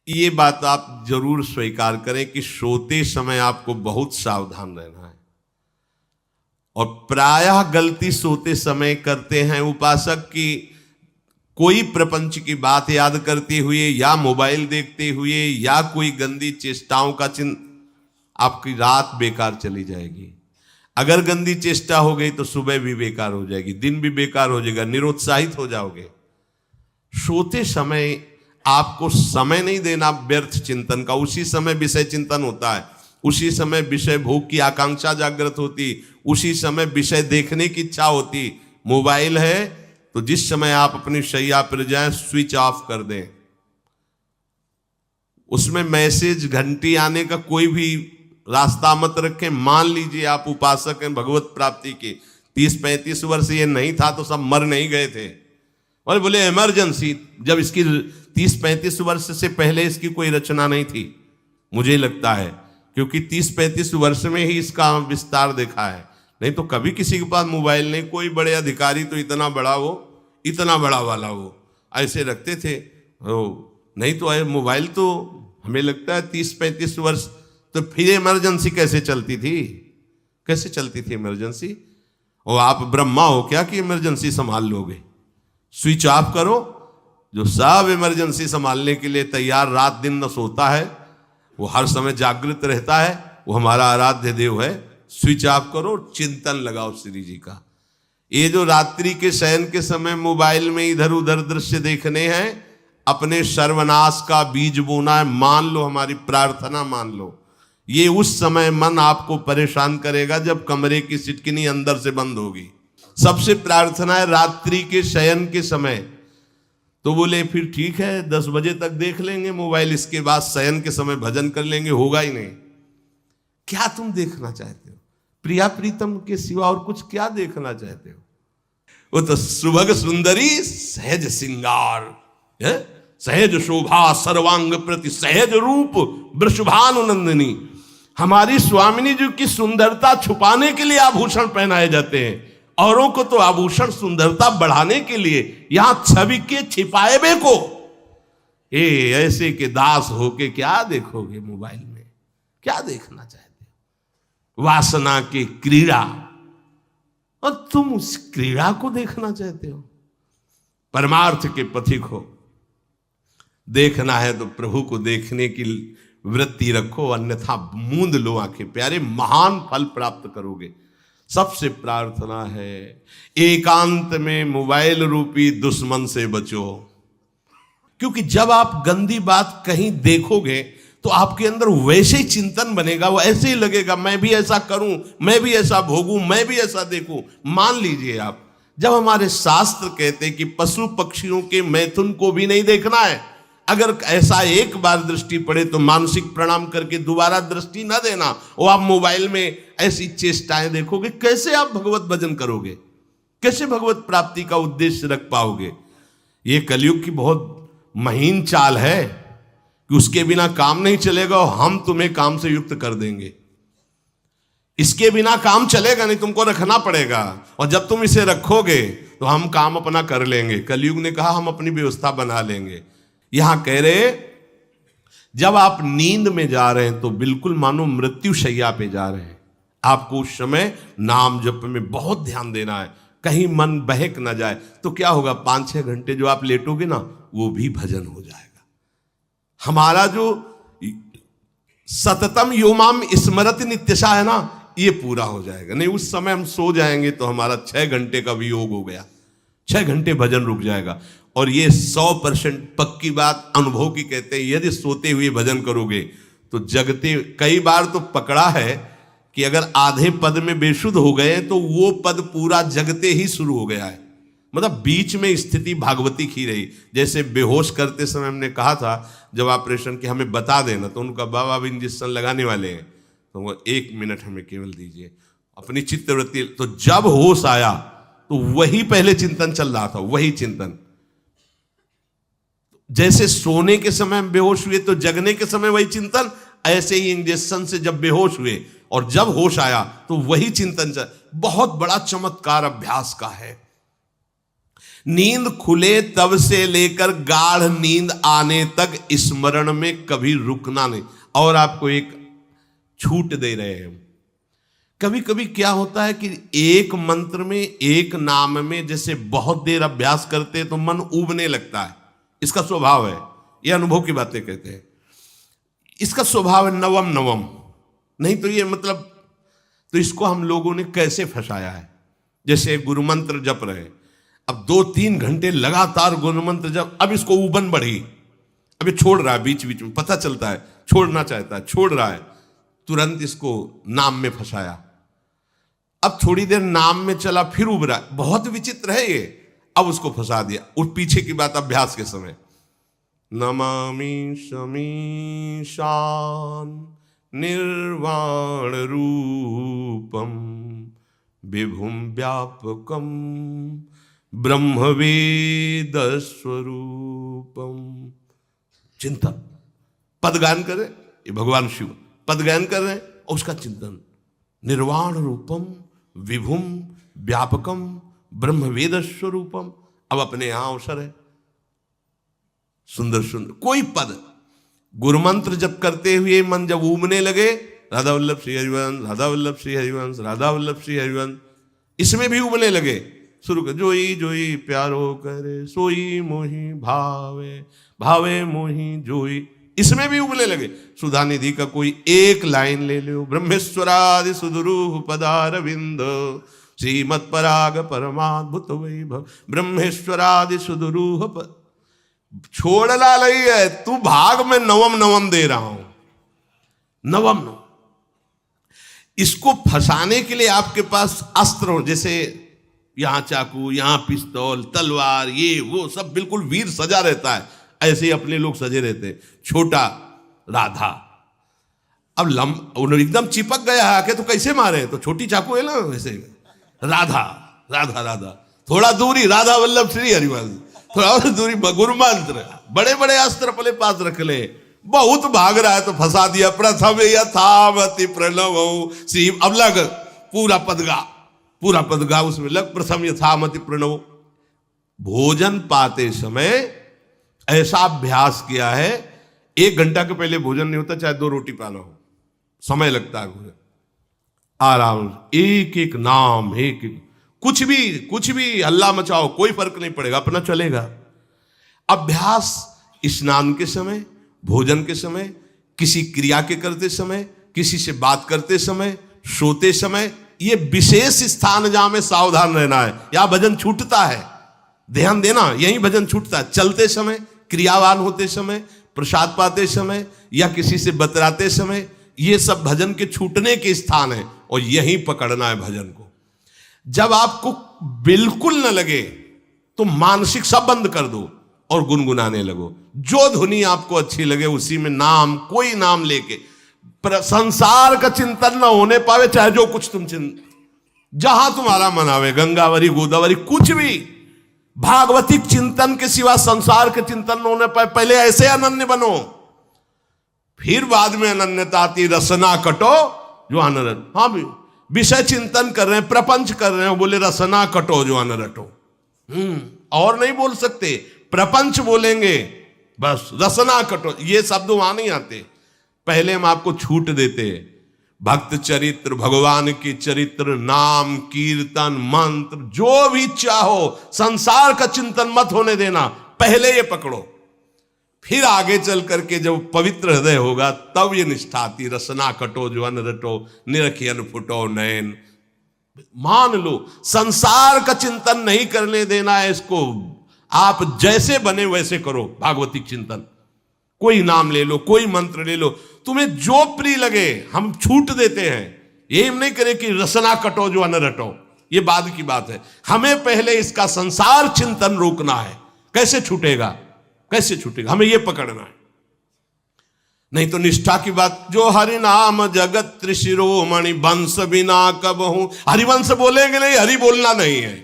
ये बात आप जरूर स्वीकार करें कि सोते समय आपको बहुत सावधान रहना है। और प्रायः गलती सोते समय करते हैं उपासक की कोई प्रपंच की बात याद करते हुए या मोबाइल देखते हुए या कोई गंदी चेष्टाओं का आपकी रात बेकार चली जाएगी। अगर गंदी चेष्टा हो गई तो सुबह भी बेकार हो जाएगी, दिन भी बेकार हो जाएगा, निरुत्साहित हो जाओगे। सोते समय आपको समय नहीं देना व्यर्थ चिंतन का। उसी समय विषय चिंतन होता है, उसी समय विषय भोग की आकांक्षा जागृत होती, उसी समय विषय देखने की इच्छा होती। मोबाइल है तो जिस समय आप अपनी शैया पर जाएं स्विच ऑफ कर दें। उसमें मैसेज घंटी आने का कोई भी रास्ता मत रखें। मान लीजिए आप उपासक हैं भगवत प्राप्ति के, 30-35 वर्ष ये नहीं था तो सब मर नहीं गए थे। और बोले इमरजेंसी, जब इसकी 30-35 वर्ष से पहले इसकी कोई रचना नहीं थी, मुझे लगता है, क्योंकि 30-35 वर्ष में ही इसका विस्तार देखा है। नहीं तो कभी किसी के पास मोबाइल नहीं। कोई बड़े अधिकारी तो इतना बड़ा वो, इतना बड़ा वाला वो ऐसे रखते थे। नहीं तो मोबाइल तो हमें लगता है 30-35 वर्ष। तो फिर इमरजेंसी कैसे चलती थी? कैसे चलती थी इमरजेंसी? और आप ब्रह्मा हो क्या कि इमरजेंसी संभाल लोगे? स्विच ऑफ करो। जो सब इमरजेंसी संभालने के लिए तैयार, रात दिन न सोता है, वो हर समय जागृत रहता है, वो हमारा आराध्य देव है। स्विच ऑफ करो, चिंतन लगाओ श्री जी का। ये जो रात्रि के शयन के समय मोबाइल में इधर उधर दृश्य देखने हैं, अपने सर्वनाश का बीज बोना है। मान लो, हमारी प्रार्थना मान लो, ये उस समय मन आपको परेशान करेगा जब कमरे की सिटकिनी अंदर से बंद होगी। सबसे प्रार्थना है रात्रि के शयन के समय। तो बोले फिर ठीक है 10 बजे तक देख लेंगे मोबाइल, इसके बाद शयन के समय भजन कर लेंगे। होगा ही नहीं। क्या तुम देखना चाहते हो? प्रिया प्रीतम के सिवा और कुछ क्या देखना चाहते हो? वो तो सुभग सुंदरी सहज सिंगार, सहज शोभा सर्वांग प्रति सहज रूप वृषभानुनंदिनी। हमारी स्वामिनी जी की सुंदरता छुपाने के लिए आभूषण पहनाए जाते हैं। औरों को तो आभूषण सुंदरता बढ़ाने के लिए, यहां छवि के छिपाए बे को ऐसे के दास होके क्या देखोगे मोबाइल में? क्या देखना चाहते हो? वासना की क्रीड़ा, और तुम उस क्रीड़ा को देखना चाहते हो? परमार्थ के पथिक हो। देखना है तो प्रभु को देखने की वृत्ति रखो, अन्यथा मूंद लो आंखें। प्यारे, महान फल प्राप्त करोगे। सबसे प्रार्थना है एकांत में मोबाइल रूपी दुश्मन से बचो। क्योंकि जब आप गंदी बात कहीं देखोगे तो आपके अंदर वैसे ही चिंतन बनेगा, वो ऐसे ही लगेगा मैं भी ऐसा करूं, मैं भी ऐसा भोगूं, मैं भी ऐसा देखूं। मान लीजिए आप, जब हमारे शास्त्र कहते हैं कि पशु पक्षियों के मैथुन को भी नहीं देखना है, अगर ऐसा एक बार दृष्टि पड़े तो मानसिक प्रणाम करके दोबारा दृष्टि न देना। और आप मोबाइल में ऐसी चेष्टाएं देखोगे, कैसे आप भगवत भजन करोगे? कैसे भगवत प्राप्ति का उद्देश्य रख पाओगे? ये कलयुग की बहुत महीन चाल है कि उसके बिना काम नहीं चलेगा और हम तुम्हें काम से युक्त कर देंगे। इसके बिना काम चलेगा नहीं, तुमको रखना पड़ेगा। और जब तुम इसे रखोगे तो हम काम अपना कर लेंगे। कलयुग ने कहा हम अपनी व्यवस्था बना लेंगे। यहां कह रहे जब आप नींद में जा रहे हैं तो बिल्कुल मानो मृत्यु शैया पे जा रहे हैं। आपको उस समय नाम जप में बहुत ध्यान देना है, कहीं मन बहक ना जाए। तो क्या होगा, 5-6 घंटे जो आप लेटोगे ना, वो भी भजन हो जाएगा। हमारा जो सततम योमाम स्मरति नित्यशा है ना, ये पूरा हो जाएगा। नहीं उस समय हम सो जाएंगे तो हमारा 6 घंटे का भी योग हो गया, 6 घंटे भजन रुक जाएगा। और ये 100% पक्की बात अनुभव की कहते हैं। यदि सोते हुए भजन करोगे तो जगते, कई बार तो पकड़ा है कि अगर आधे पद में बेशुद्ध हो गए तो वो पद पूरा जगते ही शुरू हो गया है। मतलब बीच में स्थिति भागवती की रही। जैसे बेहोश करते समय हमने कहा था जब ऑपरेशन के हमें बता देना, तो उनका बाबा अब इंजेक्शन लगाने वाले हैं तो वो 1 मिनट हमें केवल दीजिए, अपनी चित्तवृत्ति। तो जब होश आया तो वही पहले चिंतन चल रहा था, वही चिंतन। जैसे सोने के समय हम बेहोश हुए तो जगने के समय वही चिंतन, ऐसे ही इंजेक्शन से जब बेहोश हुए और जब होश आया तो वही चिंतन चल। बहुत बड़ा चमत्कार अभ्यास का है। नींद खुले तब से लेकर गाढ़ नींद आने तक स्मरण में कभी रुकना नहीं। और आपको एक छूट दे रहे हैं। कभी कभी क्या होता है कि एक मंत्र में, एक नाम में जैसे बहुत देर अभ्यास करते हैं तो मन उबने लगता है। इसका स्वभाव है, ये अनुभव की बातें कहते हैं। इसका स्वभाव है नवम नवम, नहीं तो ये मतलब, तो इसको हम लोगों ने कैसे फंसाया है। जैसे गुरु मंत्र जप रहे, अब 2-3 घंटे लगातार गुरु मंत्र जप, अब इसको उबन बढ़ी, अब ये छोड़ रहा है, बीच बीच में पता चलता है छोड़ना चाहता है, छोड़ रहा है, तुरंत इसको नाम में फंसाया। अब थोड़ी देर नाम में चला, फिर उब रहा है, बहुत विचित्र है ये, अब उसको फंसा दिया। और पीछे की बात अभ्यास के समय, नमामि शमीशान निर्वाण रूपम विभुम व्यापकम ब्रह्मवेद स्वरूपम। चिंतन, पदगान करें, ये भगवान शिव पदगान कर रहे हैं और उसका चिंतन, निर्वाण रूपम विभुम व्यापकम ब्रह्मवेद स्वरूपम। अब अपने यहां अवसर है, सुंदर सुंदर कोई पद गुरु मंत्र जब करते हुए मन जब उमने लगे, राधा वल्लभ श्री हरिवंश, राधा वल्लभ श्री हरिवंश, राधा वल्लभ श्री हरिवंश, इसमें भी उमने लगे, शुरू कर, जोई जोई प्यारो करे सोई मोही भावे, भावे मोही जोई, इसमें भी उबले लगे। सुधा निधि का कोई एक लाइन ले लो, ब्रह्मेश्वरादि सुदुरूह पदारविंद श्रीमत् पराग परमाद्भुत वैभव, ब्रह्मेश्वरादि सुदुरूह छोड़ना नहीं है, तू भाग में नवम नवम दे रहा हूं, नवम नवम। इसको फंसाने के लिए आपके पास अस्त्र हो, जैसे यहां चाकू, यहां पिस्तौल, तलवार, ये वो सब बिल्कुल वीर सजा रहता है, ऐसे ही अपने लोग सजे रहते। छोटा राधा, अब एकदम चिपक गया आके तो कैसे मारे, तो छोटी चाकू है ना वैसे, राधा राधा राधा, थोड़ा दूरी राधा वल्लभ श्री हरिवंश, थोड़ा और दूरी गुरु मंत्र, बड़े बड़े अस्त्र अपने पास रख ले, बहुत भाग रहा है तो फंसा दिया। प्रथम यथावति प्रणव श्री, अब लग पूरा पदगा, पूरा पदगा उसमें लग, प्रथम यथामति प्रणव। भोजन पाते समय ऐसा अभ्यास किया है, 1 घंटा के पहले भोजन नहीं होता, चाहे 2 रोटी पाना हो, समय लगता है भोजन, आराम, एक एक नाम, एक एक, कुछ भी हल्ला मचाओ, कोई फर्क नहीं पड़ेगा, अपना चलेगा। अभ्यास स्नान के समय, भोजन के समय, किसी क्रिया के करते समय, किसी से बात करते समय, सोते समय, ये विशेष स्थान जहां में सावधान रहना है। यहां भजन छूटता है, ध्यान देना, यही भजन छूटता है। चलते समय, क्रियावान होते समय, प्रसाद पाते समय या किसी से बतराते समय, ये सब भजन के छूटने के स्थान है और यहीं पकड़ना है भजन को। जब आपको बिल्कुल न लगे तो मानसिक सब बंद कर दो और गुनगुनाने लगो, जो धुनी आपको अच्छी लगे उसी में नाम, कोई नाम लेके, संसार का चिंतन न होने पावे, चाहे जो कुछ तुम जहां तुम्हारा मन आवे, गंगावरी गोदावरी, कुछ भी, भागवतिक चिंतन के सिवा संसार के चिंतन न होने पाए। पहले ऐसे अनन्य बनो, फिर बाद में अनन्यता आती, रसना कटो जो अनरट। हाँ भी विषय चिंतन कर रहे हैं, प्रपंच कर रहे हैं, बोले रसना कटो जो अनरटो, और नहीं बोल सकते, प्रपंच बोलेंगे बस, रसना कटो, ये शब्द वहां नहीं आते। पहले हम आपको छूट देते, भक्त चरित्र, भगवान की चरित्र, नाम, कीर्तन, मंत्र, जो भी चाहो, संसार का चिंतन मत होने देना, पहले ये पकड़ो, फिर आगे चल करके जब पवित्र हृदय होगा तब ये निष्ठा आती, रसना कटो जो अन रटो, निरखियन फुटो नयन। मान लो संसार का चिंतन नहीं करने देना है इसको, आप जैसे बने वैसे करो भागवतिक चिंतन, कोई नाम ले लो, कोई मंत्र ले लो, तुम्हें जो प्रिय लगे, हम छूट देते हैं। ये नहीं करे कि रसना कटो जो अन रटो, ये बाद की बात है, हमें पहले इसका संसार चिंतन रोकना है। कैसे छूटेगा, कैसे छूटेगा, हमें यह पकड़ना है, नहीं तो निष्ठा की बात। जो हरि नाम जगत त्रिशिरोमणि वंश बिना कबहू, हरिवंश बोलेंगे नहीं, हरि बोलना नहीं है,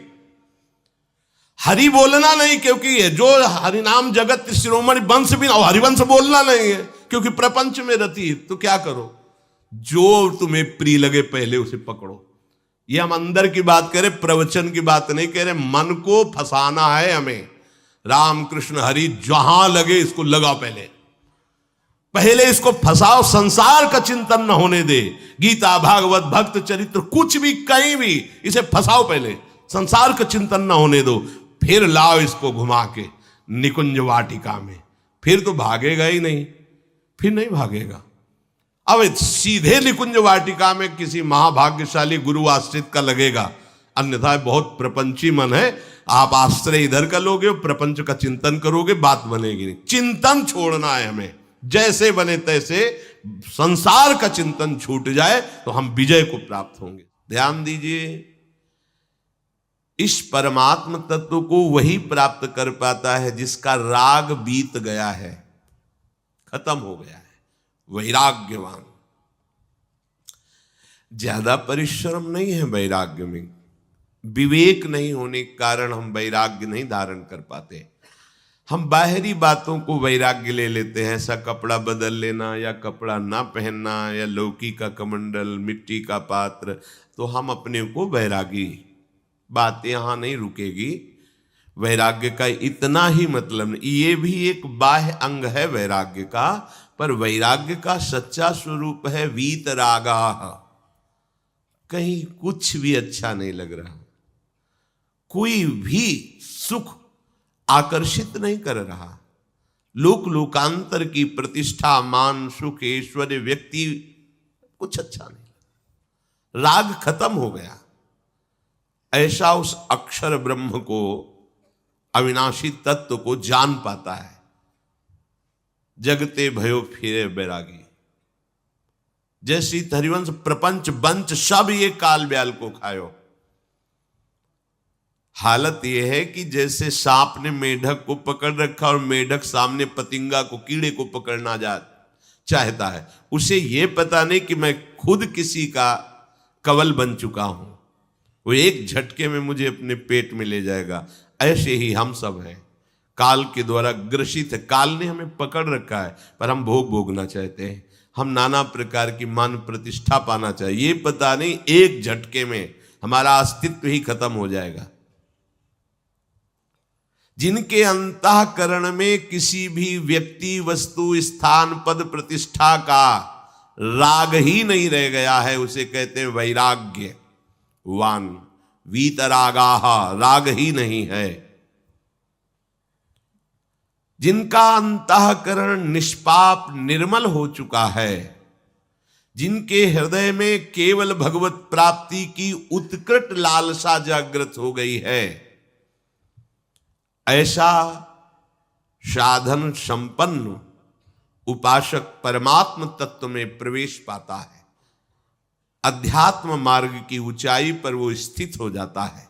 हरि बोलना नहीं, क्योंकि जो हरिनाम जगत त्रिशिरोमणि वंश बिना, हरिवंश बोलना नहीं है क्योंकि प्रपंच में रति। तो क्या करो, जो तुम्हें प्रिय लगे पहले उसे पकड़ो, ये हम अंदर की बात कह रहे, प्रवचन की बात नहीं कह रहे। मन को फंसाना है हमें। राम कृष्ण हरि जहां लगे इसको लगा, पहले इसको फंसाओ, संसार का चिंतन न होने दे। गीता भागवत भक्त चरित्र कुछ भी कहीं भी इसे फंसाओ, पहले संसार का चिंतन न होने दो, फिर लाओ इसको घुमा के निकुंज वाटिका में। फिर तो भागेगा ही नहीं, फिर नहीं भागेगा। अब सीधे निकुंज वाटिका में किसी महाभाग्यशाली गुरु आश्रित का लगेगा, अन्यथा बहुत प्रपंची मन है। आप आश्रय इधर का लोगे, प्रपंच का चिंतन करोगे, बात बनेगी नहीं। चिंतन छोड़ना है हमें, जैसे बने तैसे संसार का चिंतन छूट जाए तो हम विजय को प्राप्त होंगे। ध्यान दीजिए, इस परमात्म तत्व को वही प्राप्त कर पाता है जिसका राग बीत गया है, खत्म हो गया है, वैराग्यवान। ज्यादा परिश्रम नहीं है वैराग्य में, विवेक नहीं होने के कारण हम वैराग्य नहीं धारण कर पाते। हम बाहरी बातों को वैराग्य ले लेते हैं, ऐसा कपड़ा बदल लेना या कपड़ा ना पहनना या लौकी का कमंडल, मिट्टी का पात्र, तो हम अपने को वैरागी। बात यहां नहीं रुकेगी। वैराग्य का इतना ही मतलब नहीं, ये भी एक बाह्य अंग है वैराग्य का, पर वैराग्य का सच्चा स्वरूप है वीतरागा। कहीं कुछ भी अच्छा नहीं लग रहा, कोई भी सुख आकर्षित नहीं कर रहा, लोक लोकांतर की प्रतिष्ठा, मान, सुख, ऐश्वर्य, व्यक्ति, कुछ अच्छा नहीं। राग खत्म हो गया। ऐसा उस अक्षर ब्रह्म को, अविनाशी तत्व को जान पाता है। जगते भयो फिरे बैरागी। जैसी हरिवंश प्रपंच बंच सब ये काल ब्याल को खायो। हालत यह है कि जैसे सांप ने मेढक को पकड़ रखा और मेढक सामने पतिंगा को, कीड़े को पकड़ना चाहता है। उसे यह पता नहीं कि मैं खुद किसी का कवल बन चुका हूं, वो एक झटके में मुझे अपने पेट में ले जाएगा। ऐसे ही हम सब हैं, काल के द्वारा ग्रसित है। काल ने हमें पकड़ रखा है, पर हम भोग भोगना चाहते हैं। हम नाना प्रकार की मान प्रतिष्ठा पाना चाहिए, ये पता नहीं एक झटके में हमारा अस्तित्व ही खत्म हो जाएगा। जिनके अंतःकरण में किसी भी व्यक्ति, वस्तु, स्थान, पद, प्रतिष्ठा का राग ही नहीं रह गया है, उसे कहते हैं वैराग्यवान। वीतरागाः, राग ही नहीं है। जिनका अंतःकरण निष्पाप निर्मल हो चुका है, जिनके हृदय में केवल भगवत प्राप्ति की उत्कट लालसा जागृत हो गई है, ऐसा साधन संपन्न उपासक परमात्म तत्व में प्रवेश पाता है। अध्यात्म मार्ग की ऊंचाई पर वो स्थित हो जाता है।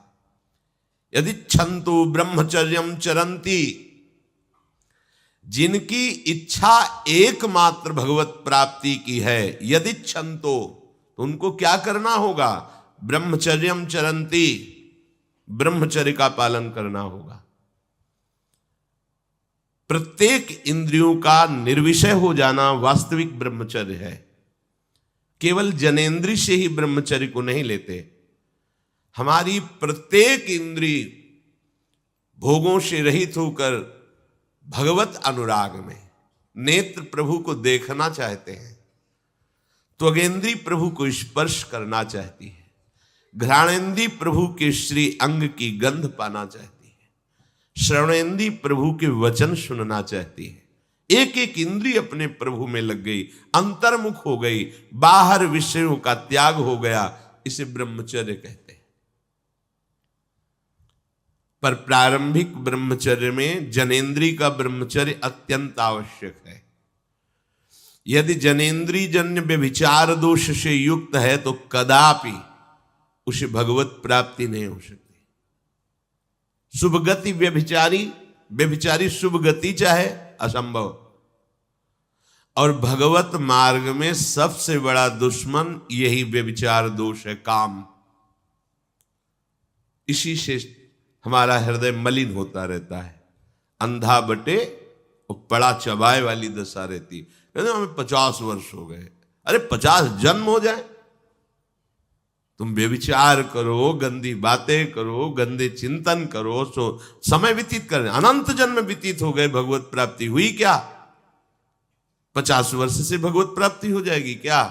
यदि छंतु ब्रह्मचर्यम चरंती, जिनकी इच्छा एकमात्र भगवत प्राप्ति की है, यदि छंतो, तो उनको क्या करना होगा? ब्रह्मचर्यम चरंती, ब्रह्मचर्य का पालन करना होगा। प्रत्येक इंद्रियों का निर्विषय हो जाना वास्तविक ब्रह्मचर्य है। केवल जनेंद्रिय से ही ब्रह्मचर्य को नहीं लेते। हमारी प्रत्येक इंद्रिय भोगों से रहित होकर भगवत अनुराग में, नेत्र प्रभु को देखना चाहते हैं, त्वगेंद्री प्रभु को स्पर्श करना चाहती है, घ्राणेंद्री प्रभु के श्री अंग की गंध पाना चाहती है, श्रवणेंद्री प्रभु के वचन सुनना चाहती है। एक एक इंद्रिय अपने प्रभु में लग गई, अंतर्मुख हो गई, बाहर विषयों का त्याग हो गया। इसे ब्रह्मचर्य कहते हैं। पर प्रारंभिक ब्रह्मचर्य में जनेंद्रिय का ब्रह्मचर्य अत्यंत आवश्यक है। यदि जनेंद्रिय जन्य व्यभिचार दोष से युक्त है तो कदापि उसे भगवत प्राप्ति नहीं हो सकती। शुभ गति व्यभिचारी शुभ गति चाहे असंभव। और भगवत मार्ग में सबसे बड़ा दुश्मन यही व्यभिचार दोष है, काम। इसी से हमारा हृदय मलिन होता रहता है, अंधा बटे और पड़ा चबाए वाली दशा रहती। कहते हमें 50 वर्ष हो गए। अरे 50 जन्म हो जाए तुम व्यभिचार करो, गंदी बातें करो, गंदे चिंतन करो, सो समय व्यतीत कर, अनंत जन्म व्यतीत हो गए, भगवत प्राप्ति हुई क्या? 50 वर्ष से भगवत प्राप्ति हो जाएगी क्या?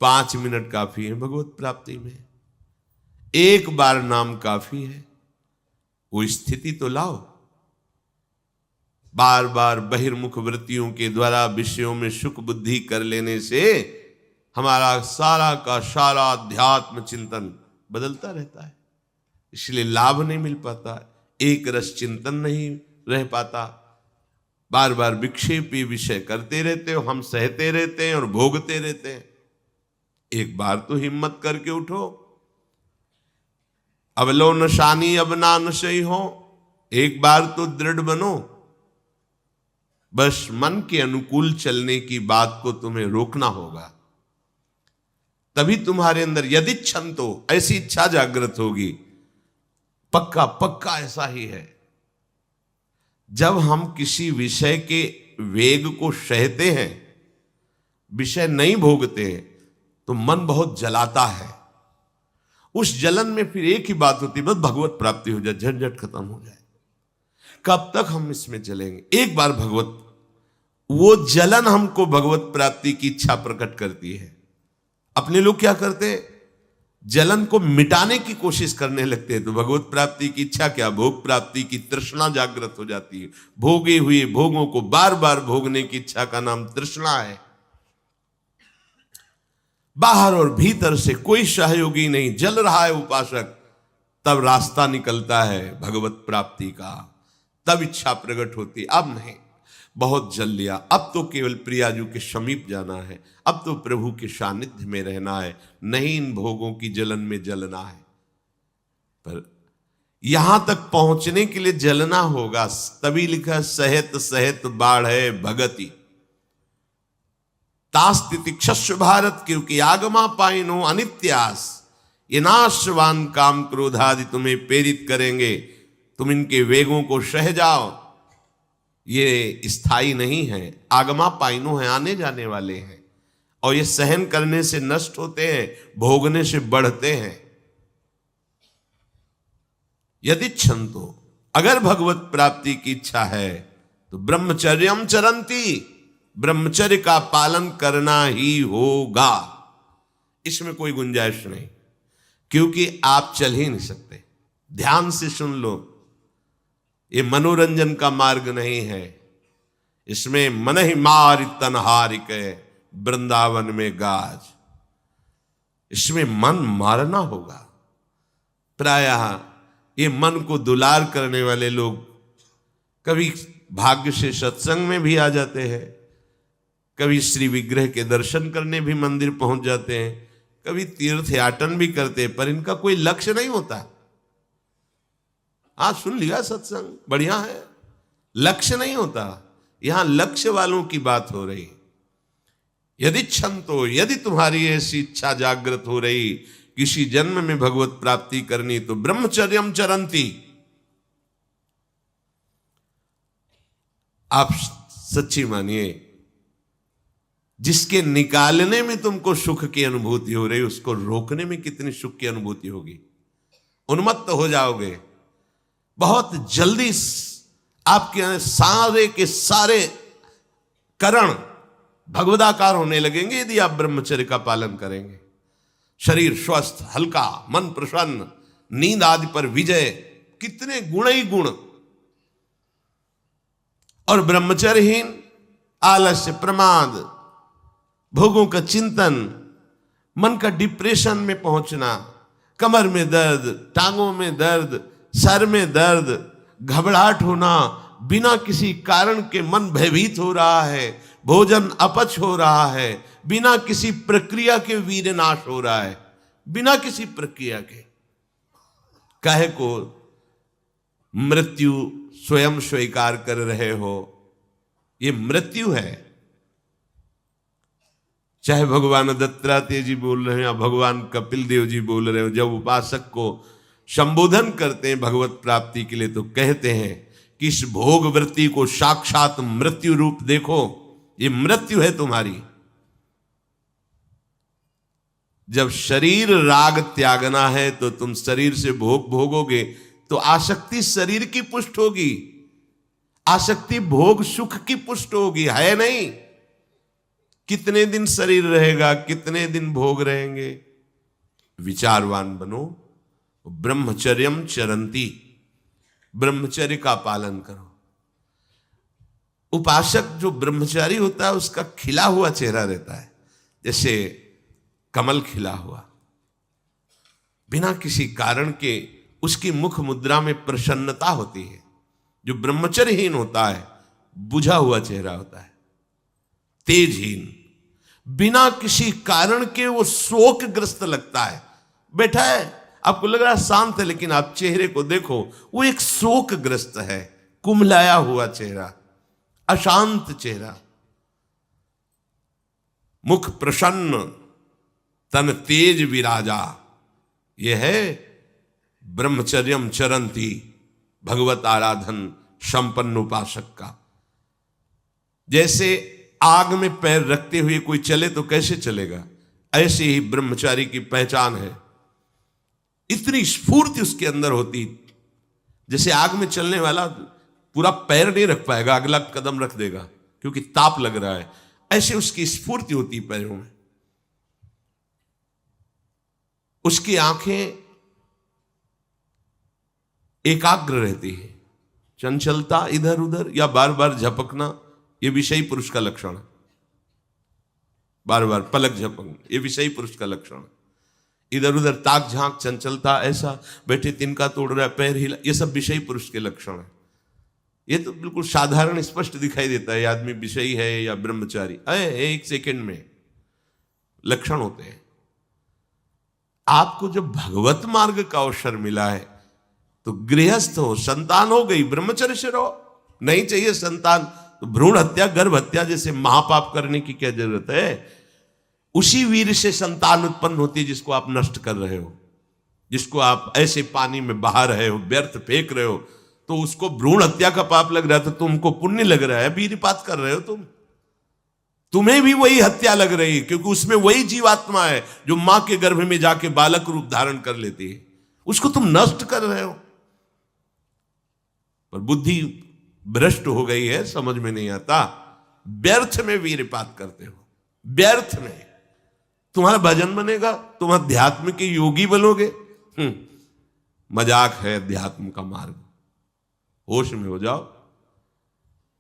5 मिनट काफी है भगवत प्राप्ति में, एक बार नाम काफी है। वो स्थिति तो लाओ। बार बार बहिर्मुख वृत्तियों के द्वारा विषयों में सुख बुद्धि कर लेने से हमारा सारा का सारा अध्यात्म चिंतन बदलता रहता है, इसलिए लाभ नहीं मिल पाता, एक रस चिंतन नहीं रह पाता। बार बार विक्षेपी विषय करते रहते हो, हम सहते रहते हैं और भोगते रहते हैं। एक बार तो हिम्मत करके उठो, अवलो नशानी अब ना नशई हो, एक बार तो दृढ़ बनो। बस मन के अनुकूल चलने की बात को तुम्हें रोकना होगा, तभी तुम्हारे अंदर यदि क्षण तो ऐसी इच्छा जागृत होगी। पक्का पक्का ऐसा ही है। जब हम किसी विषय के वेग को सहते हैं, विषय नहीं भोगते हैं, तो मन बहुत जलाता है। उस जलन में फिर एक ही बात होती है, बस भगवत प्राप्ति हो जाए, झंझट खत्म हो जाए। कब तक हम इसमें चलेंगे? एक बार भगवत, वो जलन हमको भगवत प्राप्ति की इच्छा प्रकट करती है। अपने लोग क्या करते हैं, जलन को मिटाने की कोशिश करने लगते हैं, तो भगवत प्राप्ति की इच्छा क्या, भोग प्राप्ति की तृष्णा जागृत हो जाती है। भोगे हुए भोगों को बार बार भोगने की इच्छा का नाम तृष्णा है। बाहर और भीतर से कोई सहयोगी नहीं, जल रहा है उपासक, तब रास्ता निकलता है भगवत प्राप्ति का, तब इच्छा प्रकट होती। अब नहीं, बहुत जल लिया, अब तो केवल प्रियाजू के समीप जाना है, अब तो प्रभु के सानिध्य में रहना है, नहीं इन भोगों की जलन में जलना है। पर यहां तक पहुंचने के लिए जलना होगा, तभी लिखा सहित सहित बाढ़ है भगति तास्तिति क्षस्व भारत, क्योंकि आगमा पाइनो अनित्यास, ये नाशवान काम क्रोधादि तुम्हें प्रेरित करेंगे, तुम इनके वेगों को सह जाओ, ये स्थायी नहीं है। आगमा पाइनो है, आने जाने वाले हैं, और ये सहन करने से नष्ट होते हैं, भोगने से बढ़ते हैं। यदि क्षंतो, अगर भगवत प्राप्ति की इच्छा है तो ब्रह्मचर्यम चरंती, ब्रह्मचर्य का पालन करना ही होगा, इसमें कोई गुंजाइश नहीं, क्योंकि आप चल ही नहीं सकते। ध्यान से सुन लो, ये मनोरंजन का मार्ग नहीं है, इसमें मन ही मार तन हारिक वृंदावन में गाज, इसमें मन मारना होगा। प्रायः ये मन को दुलार करने वाले लोग कभी भाग्य से सत्संग में भी आ जाते हैं, कभी श्री विग्रह के दर्शन करने भी मंदिर पहुंच जाते हैं, कभी तीर्थ याटन भी करते हैं, पर इनका कोई लक्ष्य नहीं होता। आज सुन लिया सत्संग, बढ़िया है, लक्ष्य नहीं होता। यहां लक्ष्य वालों की बात हो रही। यदि क्षंतो, यदि तुम्हारी ऐसी इच्छा जागृत हो रही किसी जन्म में भगवत प्राप्ति करनी, तो ब्रह्मचर्यम चरंती, आप सच्ची मानिए, जिसके निकालने में तुमको सुख की अनुभूति हो रही, उसको रोकने में कितनी सुख की अनुभूति होगी। उन्मत्त हो जाओगे, बहुत जल्दी आपके सारे के सारे करण भगवदाकार होने लगेंगे यदि आप ब्रह्मचर्य का पालन करेंगे। शरीर स्वस्थ, हल्का, मन प्रसन्न, नींद आदि पर विजय, कितने गुण ही गुण। और ब्रह्मचर्यहीन आलस्य, प्रमाद, भोगों का चिंतन, मन का डिप्रेशन में पहुंचना, कमर में दर्द, टांगों में दर्द, सर में दर्द, घबराहट होना, बिना किसी कारण के मन भयभीत हो रहा है, भोजन अपच हो रहा है, बिना किसी प्रक्रिया के वीर नाश हो रहा है, बिना किसी प्रक्रिया के। काहे को मृत्यु स्वयं स्वीकार कर रहे हो, ये मृत्यु है। चाहे भगवान दत्तात्रेय जी बोल रहे हैं या भगवान कपिल देव जी बोल रहे हो, जब उपासक को संबोधन करते हैं भगवत प्राप्ति के लिए, तो कहते हैं कि इस भोग वृत्ति को साक्षात मृत्यु रूप देखो, ये मृत्यु है तुम्हारी। जब शरीर राग त्यागना है तो तुम शरीर से भोग भोगोगे तो आसक्ति शरीर की पुष्ट होगी, आसक्ति भोग सुख की पुष्ट होगी, है नहीं। कितने दिन शरीर रहेगा, कितने दिन भोग रहेंगे। विचारवान बनो, ब्रह्मचर्यम चरंती, ब्रह्मचर्य का पालन करो। उपासक जो ब्रह्मचारी होता है उसका खिला हुआ चेहरा रहता है, जैसे कमल खिला हुआ, बिना किसी कारण के उसकी मुख मुद्रा में प्रसन्नता होती है। जो ब्रह्मचर्यहीन होता है बुझा हुआ चेहरा होता है, तेजहीन, बिना किसी कारण के वो शोकग्रस्त लगता है। बैठा है, आपको लग रहा है शांत है, लेकिन आप चेहरे को देखो, वो एक शोकग्रस्त है, कुम्हलाया हुआ चेहरा, अशांत चेहरा। मुख प्रसन्न, तन तेज विराजा, यह है ब्रह्मचर्यम चरंती, भगवत आराधन संपन्न उपासक का। जैसे आग में पैर रखते हुए कोई चले तो कैसे चलेगा, ऐसे ही ब्रह्मचारी की पहचान है। इतनी स्फूर्ति उसके अंदर होती, जैसे आग में चलने वाला पूरा पैर नहीं रख पाएगा, अगला कदम रख देगा क्योंकि ताप लग रहा है, ऐसे उसकी स्फूर्ति होती पैरों में। उसकी आंखें एकाग्र रहती है, चंचलता इधर उधर या बार बार झपकना यह विषयी पुरुष का लक्षण है। बार बार पलक झपकना यह विषयी पुरुष का लक्षण है। इधर उधर ताक झांक, चंचलता, ऐसा बैठे तिनका तोड़ रहा है, पैर हिला, ये सब विषयी पुरुष के लक्षण है। ये तो बिल्कुल साधारण स्पष्ट दिखाई देता है आदमी विषयी है या ब्रह्मचारी, एक सेकंड में लक्षण होते हैं। आपको जब भगवत मार्ग का अवसर मिला है तो गृहस्थ हो, संतान हो गई, ब्रह्मचर्य से रहो। नहीं चाहिए संतान तो भ्रूण हत्या, गर्भ हत्या जैसे महापाप करने की क्या जरूरत है। उसी वीर से संतान उत्पन्न होती है जिसको आप नष्ट कर रहे हो, जिसको आप ऐसे पानी में बहा रहे हो, व्यर्थ फेंक रहे हो, तो उसको भ्रूण हत्या का पाप लग रहा है, तो तुमको पुण्य लग रहा है, वीरपात कर रहे हो तुम्हें भी वही हत्या लग रही है, क्योंकि उसमें वही जीवात्मा है जो मां के गर्भ में जाके बालक रूप धारण कर लेती है, उसको तुम नष्ट कर रहे हो। पर बुद्धि भ्रष्ट हो गई है, समझ में नहीं आता, व्यर्थ में वीरपात करते हो, व्यर्थ में। तुम्हारा भजन बनेगा, तुम अध्यात्म के योगी बनोगे, मजाक है अध्यात्म का मार्ग। होश में हो जाओ,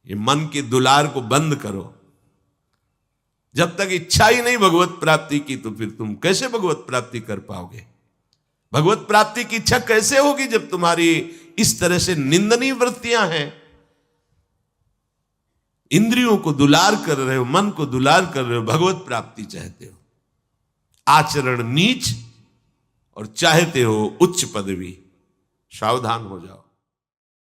ये मन के दुलार को बंद करो। जब तक इच्छा ही नहीं भगवत प्राप्ति की तो फिर तुम कैसे भगवत प्राप्ति कर पाओगे। भगवत प्राप्ति की इच्छा कैसे होगी जब तुम्हारी इस तरह से निंदनीय वृत्तियां हैं। इंद्रियों को दुलार कर रहे हो, मन को दुलार कर रहे हो, भगवत प्राप्ति चाहते हो, आचरण नीच और चाहते हो उच्च पदवी। सावधान हो जाओ।